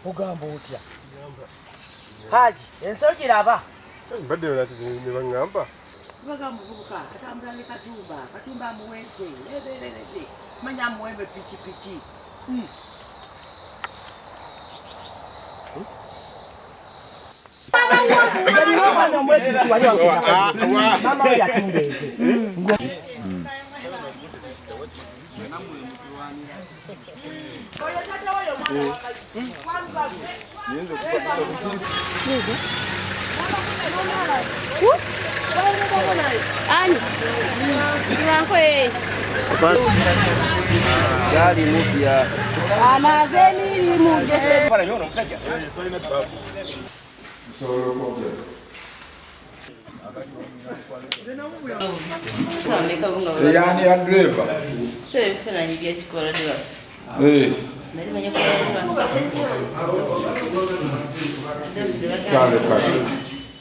Ugamba otya Haji ensoji laba mbadde olati ne baŋŋamba bagamba obuvubuka katambula ne katumba muwete lebererede manya muwembe pikipiki Gari mpya. Amazeni limu jese. Para nyono msajja. Yani ya driver. So ifuna nyibye chikola diwa. Nari manya kwa. Kale kale.